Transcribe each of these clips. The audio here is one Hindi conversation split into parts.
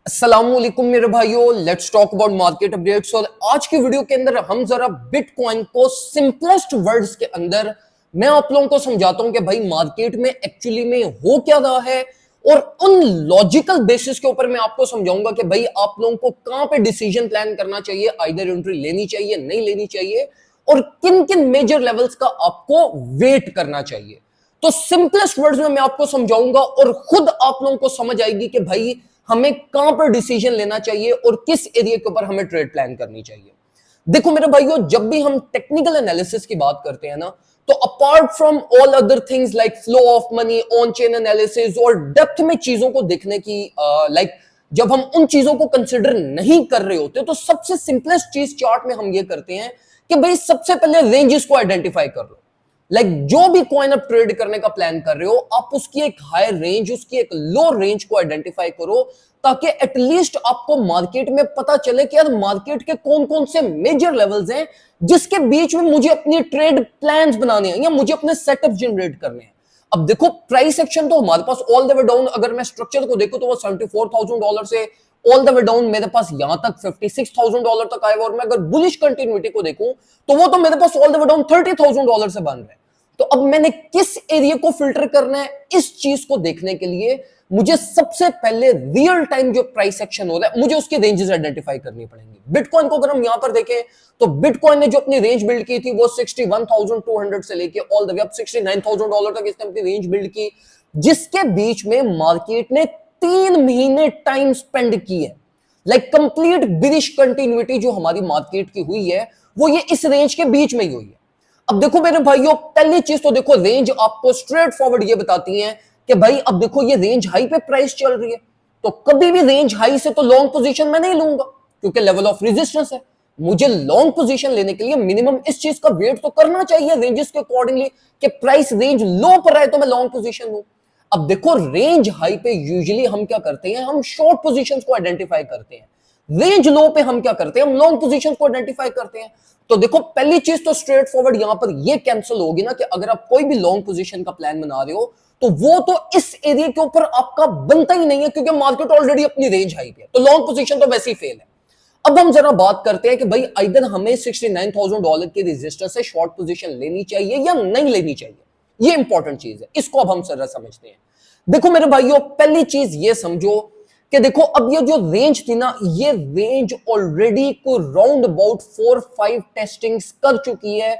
अस्सलामुअलैकुम मेरे भाइयों, let's talk about market updates. और आज की वीडियो के अंदर हम जरा बिटकॉइन को सिंपलेस्ट वर्ड्स के अंदर मैं आप लोगों को समझाता हूं कि भाई मार्केट में एक्चुअली में हो क्या रहा है, और उन लॉजिकल बेसिस के ऊपर मैं आपको समझाऊंगा कि भाई आप लोगों को कहां पे डिसीजन प्लान करना चाहिए, आइदर एंट्री लेनी चाहिए नहीं लेनी चाहिए, और किन किन मेजर लेवल्स का आपको वेट करना चाहिए। तो सिंपलेस्ट वर्ड्स में मैं आपको समझाऊंगा और खुद आप लोगों को समझ आएगी कि भाई हमें कहां पर डिसीजन लेना चाहिए और किस एरिया के ऊपर हमें ट्रेड प्लान करनी चाहिए। देखो मेरे भाइयों, जब भी हम टेक्निकल एनालिसिस की बात करते हैं ना, तो apart from all other things like flow of money, on chain analysis और डेप्थ में चीजों को देखने की जब हम उन चीजों को कंसिडर नहीं कर रहे होते, तो सबसे सिंपलेस्ट चीज चार्ट में हम ये करते हैं कि भाई सबसे पहले रेंजेस को आइडेंटिफाई कर लो। जो भी कॉइन आप ट्रेड करने का प्लान कर रहे हो, आप उसकी एक हाई रेंज, उसकी एक लो रेंज को आइडेंटिफाई करो, ताकि एटलीस्ट आपको मार्केट में पता चले कि यार मार्केट के कौन कौन से मेजर लेवल्स हैं जिसके बीच में मुझे अपनी ट्रेड प्लान्स बनाने हैं या मुझे अपने सेटअप जनरेट करने हैं। अब देखो, प्राइस एक्शन तो हमारे पास ऑल द वे डाउन, अगर मैं स्ट्रक्चर को देखूं तो वो $74,000 से ऑल द वे डाउन मेरे पास यहां तक $56,000 तक आएगा। और मैं अगर बुलिश कंटिन्यूटी को देखूं तो वो तो मेरे पास ऑल द वे डाउन $30,000 से बन रहा है। तो अब मैंने किस एरिया को फिल्टर करना है, इस चीज को देखने के लिए मुझे सबसे पहले रियल टाइम जो प्राइस एक्शन हो रहा है, मुझे उसकी रेंजेस आइडेंटिफाई करनी पड़ेंगी। बिटकॉइन को अगर हम यहां पर देखें तो बिटकॉइन ने जो अपनी रेंज बिल्ड की थी वो 61,200 से लेके ऑल द वे अप $69,000 तक इसने अपनी रेंज बिल्ड की, जिसके बीच में मार्केट ने 3 महीने टाइम स्पेंड की है। कंप्लीट बिरिश कंटिन्यूटी जो हमारी मार्केट की हुई है वो ये इस रेंज के बीच में ही हुई है। अब देखो मेरे भाइयों, पहली चीज तो देखो, रेंज आपको स्ट्रेट फॉरवर्ड ये बताती है कि भाई अब देखो ये रेंज हाई पे प्राइस चल रही है, तो कभी भी रेंज हाई से तो लॉन्ग पोजीशन मैं नहीं लूंगा, क्योंकि लेवल ऑफ रेजिस्टेंस है। मुझे लॉन्ग पोजीशन लेने के लिए मिनिमम इस चीज का वेट तो करना चाहिए रेंजेस के अकॉर्डिंगली, कि प्राइस रेंज लो पर है तो मैं लॉन्ग पोजीशन लूं। अब देखो, रेंज हाई पे यूजुअली हम क्या करते हैं, हम शॉर्ट पोजीशंस को आइडेंटिफाई करते हैं। रेंज लो पे हम क्या करते हैं, हम लॉन्ग पोजीशंस को आइडेंटिफाई करते हैं। तो देखो, पहली चीज तो स्ट्रेट फॉरवर्ड यहां पर ये कैंसिल होगी ना, कि अगर आप कोई भी लॉन्ग पोजीशन का प्लान बना रहे हो तो वो तो इस एरिया के ऊपर आपका बनता ही नहीं है, क्योंकि मार्केट ऑलरेडी अपनी रेंज हाई पे, तो लॉन्ग पोजीशन तो वैसे ही फेल है। अब हम जरा बात करते हैं कि भाई इधर हमें $69,000 के रेजिस्टेंस से शॉर्ट पोजीशन लेनी चाहिए या नहीं लेनी चाहिए। ये इंपॉर्टेंट चीज है, इसको अब हम जरा समझते हैं। देखो मेरे भाइयों, पहली चीज ये समझो कि देखो, अब ये जो रेंज थी ना, ये रेंज ऑलरेडी को राउंड अबाउट 4-5 टेस्टिंग्स कर चुकी है,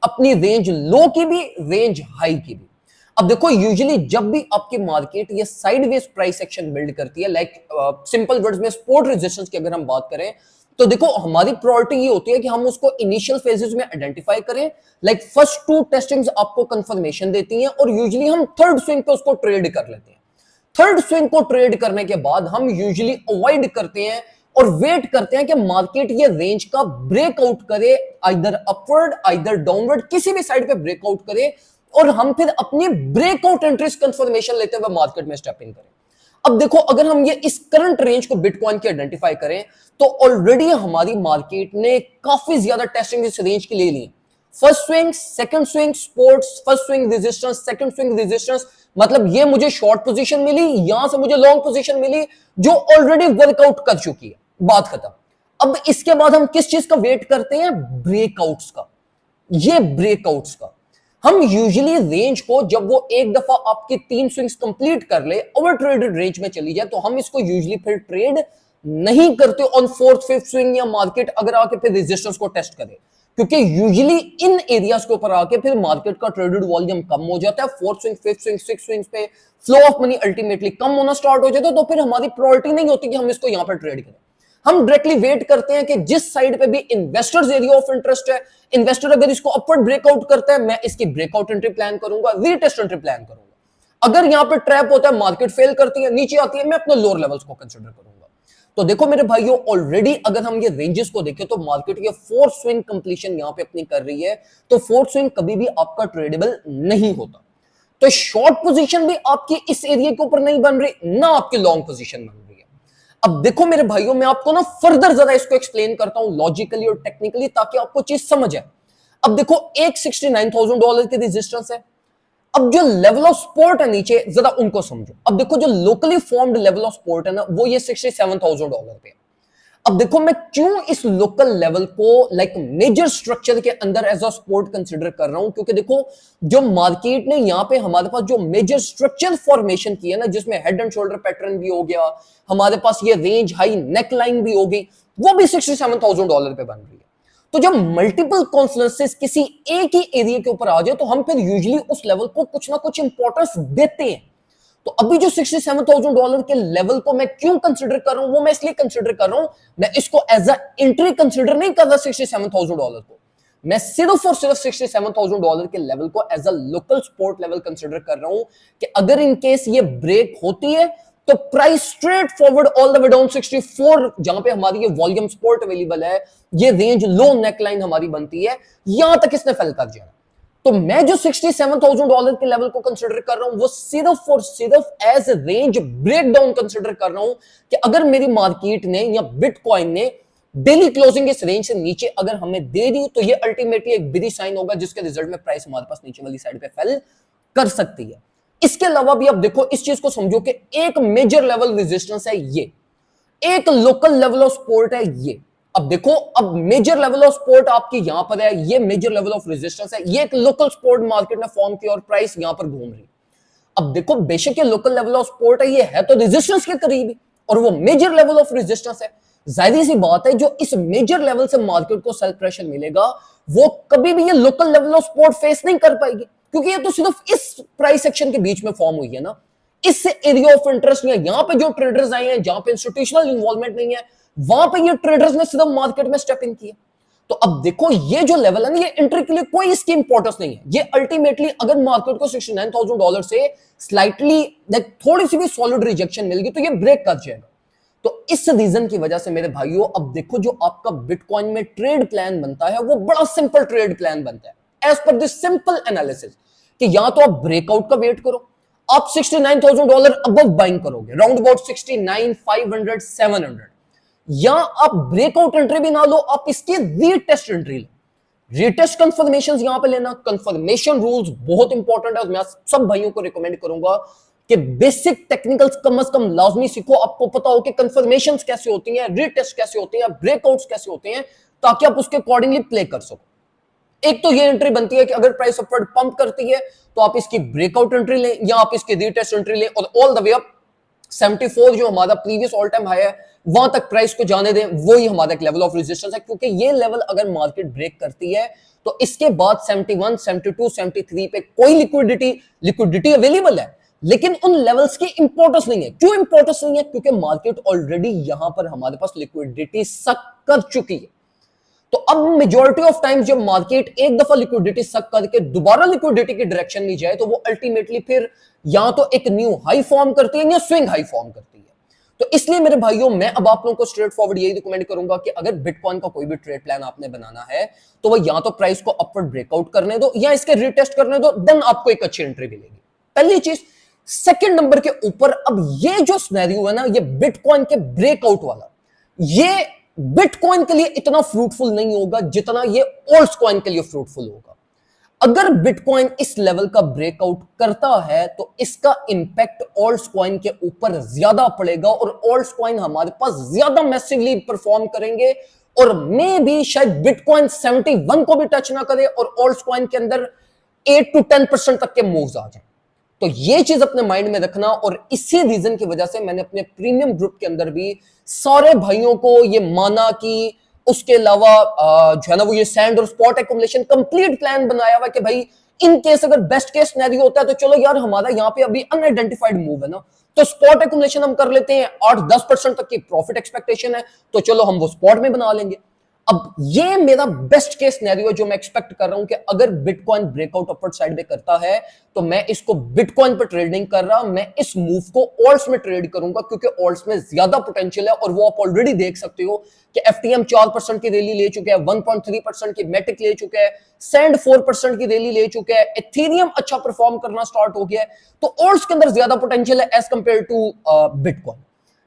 अपनी रेंज लो की भी, रेंज हाई की भी। अब देखो, यूजुअली जब भी आपकी मार्केट ये साइडवेज प्राइस एक्शन बिल्ड करती है, सिंपल वर्ड्स में सपोर्ट रेजिस्टेंस की अगर हम बात करें, तो देखो हमारी प्रायोरिटी ये होती है कि हम उसको इनिशियल फेजेस में आइडेंटिफाई करें। फर्स्ट 2 टेस्टिंग्स आपको कंफर्मेशन देती हैं, और यूजुअली हम थर्ड स्विंग पे उसको ट्रेड कर लेते हैं। थर्ड स्विंग को ट्रेड करने के बाद हम यूजुअली अवॉइड करते हैं और वेट करते हैं कि मार्केट ये रेंज का ब्रेकआउट करे, आइदर अपवर्ड आइदर डाउनवर्ड, किसी भी साइड पे ब्रेकआउट करे, और हम फिर अपनी ब्रेकआउट एंट्रीज कंफर्मेशन लेते हुए मार्केट में स्टेप इन करें। अब देखो, अगर हम ये इस करंट रेंज को बिटकॉइन की आइडेंटिफाई करें, तो ऑलरेडी हमारी मार्केट ने काफी ज्यादा टेस्टिंग इस रेंज की ले ली। First swing, second swing, supports, first swing resistance, second swing resistance, मतलब ये मुझे शॉर्ट पोजीशन मिली, यहां से मुझे लॉन्ग पोजीशन मिली जो ऑलरेडी वर्कआउट कर चुकी है, बात खत्म। अब इसके बाद हम किस चीज का वेट करते हैं, ब्रेकआउट्स का। ये ब्रेकआउट्स का हम यूजुअली रेंज को, जब वो एक दफा आपके 3 स्विंग्स कंप्लीट कर ले, ओवर ट्रेडेड रेंज में चली जाए, तो हम इसको यूजुअली फिर ट्रेड नहीं करते ऑन 4th 5th स्विंग, या मार्केट अगर आके फिर रेजिस्टेंस को टेस्ट करे, क्योंकि यूजुअली इन एरियाज के ऊपर आके फिर मार्केट का ट्रेडेड वॉल्यूम कम हो जाता है। 4th swing, 5th swing, 6th swing पे फ्लो ऑफ मनी अल्टीमेटली कम होना स्टार्ट हो जाता है, तो फिर हमारी प्रायोरिटी नहीं होती कि हम इसको यहां पर ट्रेड करें। हम डायरेक्टली वेट करते हैं कि जिस साइड पे भी इन्वेस्टर्स एरिया ऑफ इंटरेस्ट है, इन्वेस्टर अगर इसको अपवर्ड ब्रेकआउट करता है, मैं इसकी ब्रेकआउट एंट्री प्लान करूंगा, रीटेस्ट एंट्री प्लान करूंगा। अगर यहां पे ट्रैप होता है, मार्केट फेल करती है, नीचे आती है, मैं अपने लोअर लेवल्स को कंसीडर करूंगा। तो देखो मेरे भाइयों, ऑलरेडी अगर हम ये रेंजेस को देखें तो मार्केट ये 4th स्विंग कंप्लीशन यहां पे अपनी कर रही है, तो 4th स्विंग कभी भी आपका ट्रेडेबल नहीं होता। तो शॉर्ट पोजीशन भी आपकी इस एरिया के ऊपर नहीं बन रही, ना आपकी लॉन्ग पोजीशन बन रही है। अब देखो मेरे भाइयों, मैं आपको ना फर्दर जरा इसको एक्सप्लेन करता हूं लॉजिकली और टेक्निकली, ताकि आपको चीज समझ आए। अब देखो, एक $69,000 की रेजिस्टेंस है, अब जो लेवल ऑफ सपोर्ट है नीचे, जरा उनको समझो। अब देखो जो locally formed level of support है ना, वो ये $67,000 पे। अब देखो मैं क्यों इस लोकल लेवल को लाइक मेजर स्ट्रक्चर के अंदर एज अ सपोर्ट कंसीडर कर रहा हूं, क्योंकि देखो जो मार्केट ने यहां पे हमारे पास जो मेजर स्ट्रक्चर फॉर्मेशन की है ना, जिसमें हेड एंड शोल्डर पैटर्न भी हो गया, हमारे पास ये रेंज हाई नेक लाइन भी हो गई, वो भी $67,000 पे बन रही है। तो जब मल्टीपल कॉन्फ्लुएंसेस किसी एक ही एरिया के ऊपर आ जाए, तो हम फिर यूजुअली उस लेवल को कुछ ना कुछ इंपॉर्टेंस देते हैं। तो अभी जो $67,000 के लेवल को मैं क्यों कंसीडर कर रहा हूं, वो मैं इसलिए कंसीडर कर रहा हूं, मैं इसको एज अ एंट्री कंसीडर नहीं कर रहा $67,000 को, मैं सिर्फ और सिर्फ $67,000 के लेवल को as a local support level consider कर रहा हूं कि अगर इन केस ये ब्रेक होती है तो price straight forward all the way down 64, जहां पे हमारी ये वॉल्यूम सपोर्ट अवेलेबल है, ये रेंज लो नेकलाइन हमारी बनती है, यहां तक इसने फेल कर जाना। तो मैं जो $67,000 के लेवल को कंसीडर कर रहा हूं, वो सिर्फ और सिर्फ एज रेंज ब्रेकडाउन कंसीडर कर रहा हूं कि अगर मेरी मार्केट ने या बिटकॉइन ने डेली क्लोजिंग इस रेंज से नीचे अगर हमें दे दी, तो ये अल्टीमेटली एक बिग साइन होगा, जिसके रिजल्ट में प्राइस हमारे पास नीचे वाली साइड पे फेल कर सकती है। इसके अलावा भी अब देखो इस चीज को समझो कि एक मेजर लेवल रेजिस्टेंस है ये, एक लोकल लेवल ऑफ सपोर्ट है ये। अब देखो, अब मेजर लेवल ऑफ सपोर्ट आपकी यहां पर है, ये मेजर लेवल ऑफ रेजिस्टेंस है, ये एक लोकल सपोर्ट मार्केट ने फॉर्म किया और प्राइस यहां पर घूम रही। अब देखो बेशक ये लोकल लेवल ऑफ सपोर्ट है, ये है तो रेजिस्टेंस के करीब और वो मेजर लेवल ऑफ रेजिस्टेंस है। जाहिर सी बात है जो इस मेजर लेवल से मार्केट को सेल प्रेशर मिलेगा, वो कभी भी ये local level of support face नहीं कर पाएगी, क्योंकि ये तो सिर्फ इस प्राइस सेक्शन के बीच में फॉर्म हुई है ना, इस एरिया ऑफ इंटरेस्ट में। यहां पे जो ट्रेडर्स आए हैं, जहां पे इंस्टीट्यूशनल इन्वॉल्वमेंट नहीं है, वहां पे ये ट्रेडर्स ने सिर्फ मार्केट में स्टेप इन किया। तो अब देखो ये जो लेवल है ना, ये एंट्री के लिए कोई इसकी इंपॉर्टेंस नहीं है। ये अल्टीमेटली अगर मार्केट को $69,000 से स्लाइटली थोड़ी सी भी सॉलिड रिजेक्शन मिल गई, तो ये ब्रेक कर जाएगा। तो इस रीजन की वजह से मेरे भाइयों, अब देखो जो आपका बिटकॉइन में ट्रेड प्लान बनता है, वो बड़ा सिंपल ट्रेड प्लान बनता है as per this simple analysis, कि या तो आप ब्रेकआउट का वेट करो, आप $69,000 अबव बाइंग करोगे, राउंड अबाउट 69, 500, 700, या आप ब्रेकआउट एंट्री भी ना लो, आप इसके रीटेस्ट एंट्री लो। रीटेस्ट कंफर्मेशन यहां पे लेना, कंफर्मेशन रूल्स बहुत इंपॉर्टेंट है। मैं सब भाइयों को रिकमेंड करूंगा कि बेसिक टेक्निकल्स कम से कम लाजमी सीखो, आपको पता हो कि कंफर्मेशंस कैसे होती हैं, रीटेस्ट कैसे होते हैं, ब्रेकआउट्स कैसे होते हैं, ताकि आप उसके अकॉर्डिंगली प्ले कर सको। एक तो ये एंट्री बनती है कि अगर प्राइस अपवर्ड पंप करती है तो आप इसकी ब्रेकआउट एंट्री लें, या आप इसकी रीटेस्ट एंट्री लें और ऑल द वे अप 74 जो हमारा प्रीवियस ऑल टाइम हाई है, वहां तक प्राइस को जाने दें, वो ही हमारा एक लेवल ऑफ रेजिस्टेंस है। क्योंकि ये लेवल अगर मार्केट ब्रेक करती है, तो इसके बाद 71, 72, 73 पे कोई लिक्विडिटी अवेलेबल है, लेकिन उन लेवल्स की इंपॉर्टेंस नहीं है। क्यों इंपॉर्टेंस नहीं है? क्योंकि मार्केट ऑलरेडी यहां पर हमारे पास लिक्विडिटी सक कर चुकी है। तो अब मेजॉरिटी ऑफ टाइम्स जब मार्केट एक दफा लिक्विडिटी सक करके दोबारा लिक्विडिटी की डायरेक्शन में जाए, तो वो अल्टीमेटली फिर या तो एक न्यू हाई फॉर्म करती है या स्विंग हाई फॉर्म करती है। तो इसलिए मेरे भाइयों, मैं अब आप लोगों को स्ट्रेट फॉरवर्ड यही रिकमेंड करूंगा कि अगर बिटकॉइन का कोई भी ट्रेड प्लान आपने बनाना है, तो वो या तो प्राइस को अपवर्ड ब्रेकआउट करने दो या इसके रिटेस्ट करने दो, देन आपको एक अच्छी एंट्री मिलेगी। पहली चीज। सेकंड नंबर के ऊपर, अब ये जो सिनेरियो है ना, ये बिटकॉइन के ब्रेकआउट वाला, ये बिटकॉइन के लिए इतना फ्रूटफुल नहीं होगा जितना ये ऑल्ट्स कॉइन के लिए फ्रूटफुल होगा। अगर बिटकॉइन इस लेवल का ब्रेकआउट करता है, तो इसका इंपैक्ट ऑल्ट्स कॉइन के ऊपर ज्यादा पड़ेगा और ऑल्ट्स कॉइन हमारे पास ज्यादा मैसिवली परफॉर्म करेंगे, और मे भी शायद बिटकॉइन 71 को भी टच ना करे और ऑल्ट्स कॉइन के अंदर 8 to 10% तक के मूव्स आ जाए। तो ये चीज अपने माइंड में रखना, और इसी रीजन की वजह से मैंने अपने प्रीमियम ग्रुप के अंदर भी सारे भाइयों को ये माना कि उसके अलावा जो है ना, वो ये सैंड और स्पॉट एक्युमुलेशन कंप्लीट प्लान बनाया हुआ कि भाई इन केस अगर बेस्ट केस सिनेरियो होता है, तो चलो यार हमारा यहाँ पे अभी अनआइडेंटिफाइड मूव है ना, तो स्पॉट एक्युमुलेशन हम कर लेते हैं, 8-10% तक की प्रॉफिट एक्सपेक्टेशन है, तो चलो हम वो स्पॉट में बना लेंगे। अब ये मेरा बेस्ट केस सिनेरियो जो मैं एक्सपेक्ट कर रहा हूं कि अगर बिटकॉइन ब्रेकआउट अपवर्ड साइड में करता है, तो मैं इसको बिटकॉइन पर ट्रेड नहीं कर रहा, मैं इस मूव को ऑल्ट्स में ट्रेड करूंगा, क्योंकि ऑल्ट्स में ज्यादा पोटेंशियल है। और वो आप ऑलरेडी देख सकते हो कि एफटीएम 4% की रैली ले चुके हैं, 1.3% की मैटिक ले चुके हैं, सैंड 4% की रैली ले चुके हैं, एथेरियम अच्छा परफॉर्म करना स्टार्ट हो गया है। तो ऑल्ट्स के अंदर ज्यादा पोटेंशियल है as compare to bitcoin.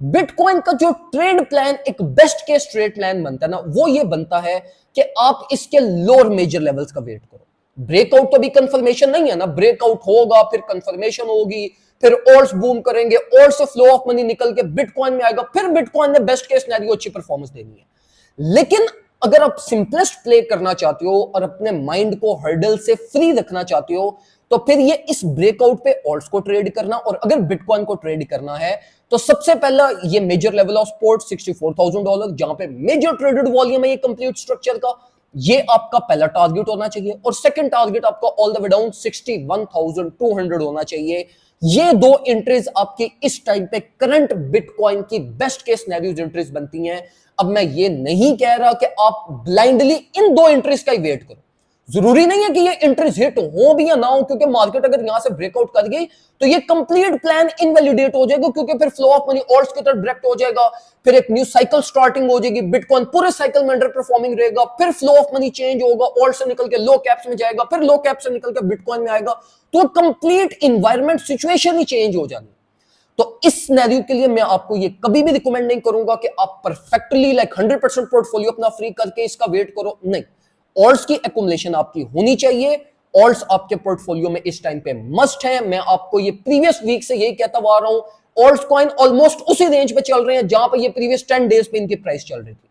Bitcoin का जो ट्रेड प्लान एक बेस्ट केस ट्रेड प्लान बनता है ना, वो ये बनता है कि आप इसके लोअर मेजर लेवल्स का वेट करो। ब्रेकआउट तो भी कंफर्मेशन नहीं है ना, ब्रेकआउट होगा फिर कंफर्मेशन होगी, फिर ऑल्ट्स बूम करेंगे, ऑल्ट से फ्लो ऑफ मनी निकल के बिटकॉइन में आएगा, फिर बिटकॉइन ने बेस्ट केस सिनेरियो अच्छी परफॉर्मेंस देनी है। लेकिन अगर आप सिंपलेस्ट प्ले करना चाहते हो और अपने माइंड को हर्डल से फ्री रखना चाहते हो, तो फिर ये इस ब्रेकआउट पे ऑल्ट्स को ट्रेड करना, और अगर बिटकॉइन को ट्रेड करना है तो सबसे पहला ये मेजर लेवल ऑफ सपोर्ट $64,000, जहां पे मेजर ट्रेडेड वॉल्यूम है ये कंप्लीट स्ट्रक्चर का, ये आपका पहला टारगेट होना चाहिए। और सेकंड टारगेट आपका ऑल द वे डाउन 61,200 होना चाहिए। ये दो एंट्रीज आपकी इस टाइम पे करंट बिटकॉइन की बेस्ट केस सिनेरियोज एंट्रीज बनती हैं। अब मैं ये नहीं कह रहा कि आप ब्लाइंडली इन दो एंट्रीज का ही वेट करो, जरूरी नहीं है कि ये एंट्रीज हिट हो भी या ना हो, क्योंकि मार्केट अगर यहां से ब्रेकआउट कर गई तो ये कंप्लीट प्लान इनवैलिडेट हो जाएगा, क्योंकि फिर फ्लो ऑफ मनी ऑल्ट्स की तरफ डायरेक्ट हो जाएगा, फिर एक न्यू साइकिल स्टार्टिंग हो जाएगी, बिटकॉइन पूरे साइकिल में अंडर परफॉर्मिंग रहेगा, फिर फ्लो ऑफ मनी चेंज होगा, ऑल्ट से निकल के लो कैप्स में जाएगा, फिर लो कैप से निकल के बिटकॉइन में आएगा, तो कंप्लीट इन्वायरमेंट सिचुएशन ही चेंज हो जानी। तो इस सिनेरियो के लिए मैं आपको ये कभी भी रिकमेंड नहीं करूंगा कि आप परफेक्टली लाइक 100% पोर्टफोलियो अपना फ्री करके इसका वेट करो, नहीं। ऑल्ट्स की एक्युमुलेशन आपकी होनी चाहिए, ऑल्ट्स आपके पोर्टफोलियो में इस टाइम पे मस्ट है। मैं आपको ये प्रीवियस वीक से यही कहता आ रहा हूं, ऑल्ट्स कॉइन ऑलमोस्ट उसी रेंज पे चल रहे हैं जहां पे ये प्रीवियस 10 डेज पे इनकी प्राइस चल रही थी।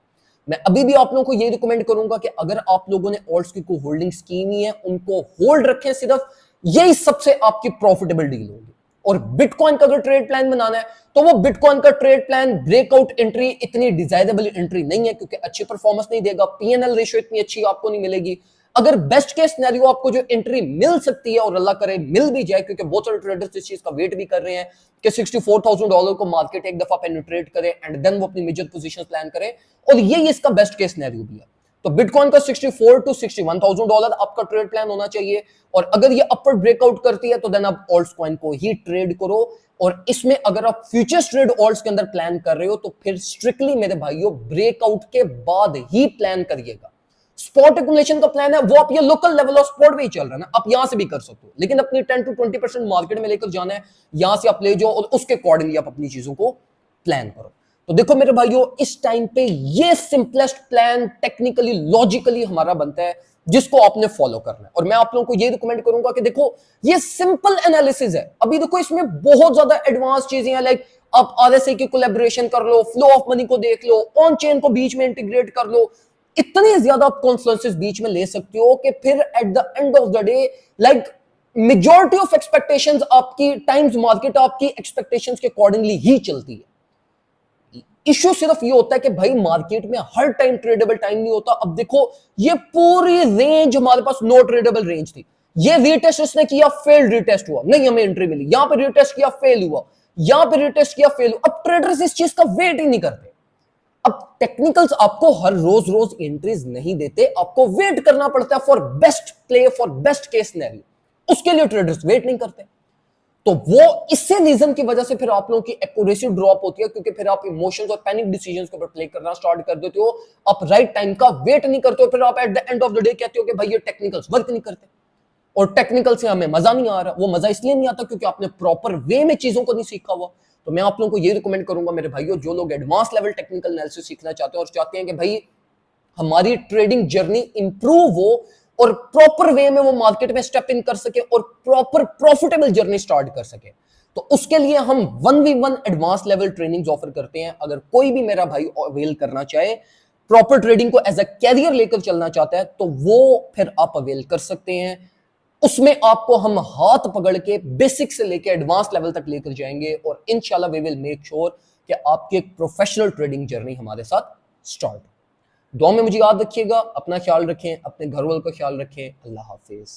मैं अभी भी आप लोगों को ये रिकमेंड करूंगा कि अगर आप लोगों ने ऑल्ट्स की कोई होल्डिंग्स की नहीं है, उनको होल्ड रखें, सिर्फ यही सबसे आपकी प्रॉफिटेबल डील होगी। और बिटकॉइन का अगर ट्रेड प्लान बनाना है तो वो बिटकॉइन का ट्रेड प्लान ब्रेकआउट एंट्री इतनी डिजायरेबल एंट्री नहीं है, क्योंकि अच्छी परफॉर्मेंस नहीं देगा, पीएनएल रेशियो इतनी अच्छी आपको नहीं मिलेगी। अगर बेस्ट केस सिनेरियो आपको जो एंट्री मिल सकती है, और अल्लाह करे मिल भी जाए, क्योंकि बहुत सारे ट्रेडर्स इस चीज का वेट भी कर रहे हैं कि $64,000 को मार्केट एक दफा पेनिट्रेट करे एंड देन वो अपनी मेजर पोजीशंस प्लान करे, और ये इसका बेस्ट केस सिनेरियो भी है। तो बिटकॉइन का 64 to $61,000 आपका ट्रेड प्लान होना चाहिए, और अगर ये अपवर्ड ब्रेकआउट करती है तो देन आप ऑल्ट्स कॉइन को ही ट्रेड करो। और इसमें अगर आप फ्यूचर्स ट्रेड ऑल्ट्स के अंदर प्लान कर रहे हो तो फिर स्ट्रिक्टली मेरे भाइयों ब्रेकआउट के बाद ही प्लान करिएगा। स्पॉट एक्युमुलेशन का प्लान है वो आप ये लोकल लेवल ऑफ स्पॉट पे ही चल रहा है ना, आप यहां से भी कर सकते हो, लेकिन अपनी 10 to 20% मार्केट में लेकर जाना है, यहां से आप ले जाओ और उसके अकॉर्डिंगली आप अपनी चीजों को प्लान करो। तो देखो मेरे भाइयों, इस टाइम पे ये सिंपलेस्ट प्लान टेक्निकली लॉजिकली हमारा बनता है जिसको आपने फॉलो करना है। और मैं आप लोगों को ये रिकमेंड करूंगा कि देखो ये सिंपल एनालिसिस है। अभी देखो इसमें बहुत ज्यादा एडवांस चीजें हैं, लाइक आप आरएसए की कोलैबोरेशन कर लो, फ्लो ऑफ मनी को देख लो, ऑन चेन को बीच में इंटीग्रेट कर लो, इतनी ज्यादा आप कॉन्फ्लुएंसेस बीच में ले सकते हो कि फिर at the end of the day like majority of expectations आपकी टाइम्स मार्केट आपकी एक्सपेक्टेशंस के अकॉर्डिंगली ही चलती है। इश्यू सिर्फ ये होता है कि भाई मार्केट में हर टाइम ट्रेडेबल टाइम नहीं होता। अब देखो ये पूरी रेंज हमारे पास नो ट्रेडेबल रेंज थी, ये रीटेस्ट इसने किया, फेल्ड रीटेस्ट हुआ, नहीं हमें एंट्री मिली, यहां पे रीटेस्ट किया फेल हुआ, यहां पे रीटेस्ट किया फेल हुआ। अब ट्रेडर्स इस चीज का वेट ही नहीं करते। अब टेक्निकल्स आपको हर रोज रोज एंट्रीज नहीं देते, आपको वेट करना पड़ता है for best play, for best case scenario, उसके लिए ट्रेडर्स वेट नहीं करते। तो वो इसी रीजन की वजह से फिर आप लोगों की एक्यूरेसी ड्रॉप होती है, क्योंकि फिर आप इमोशंस और पैनिक डिसीजंस के ऊपर प्ले करना स्टार्ट कर देते हो, आप राइट टाइम का वेट नहीं करते हो, फिर आप at the end of the day कहते हो कि भाई ये टेक्निकल्स वर्क नहीं करते, और टेक्निकल से हमें मजा नहीं आ रहा। वो मजा इसलिए नहीं आता क्योंकि आपने प्रॉपर वे में चीजों को नहीं सीखा हुआ। तो मैं आप लोगों को ये रिकमेंड करूंगा मेरे भाइयों, जो लोग एडवांस लेवल टेक्निकल एनालिसिस सीखना चाहते हैं और चाहते हैं कि भाई हमारी ट्रेडिंग जर्नी इंप्रूव हो और प्रॉपर वे में वो मार्केट में स्टेप इन कर सके और प्रॉपर प्रॉफिटेबल जर्नी स्टार्ट कर सके, तो उसके लिए हम 1v1 advance level trainings offer करते हैं। अगर कोई भी मेरा भाई अवेल करना चाहे, प्रॉपर ट्रेडिंग को एज अ कैरियर लेकर चलना चाहता है, तो वो फिर आप अवेल कर सकते हैं। उसमें आपको हम हाथ पकड़ के बेसिक से लेकर एडवांस लेवल तक लेकर जाएंगे, और इंशाल्लाह वी विल मेक श्योर कि आपकी एक प्रोफेशनल ट्रेडिंग जर्नी हमारे साथ स्टार्ट। दुआ में मुझे याद रखिएगा, अपना ख्याल रखें, अपने घर वालों का ख्याल रखें। अल्लाह हाफिज।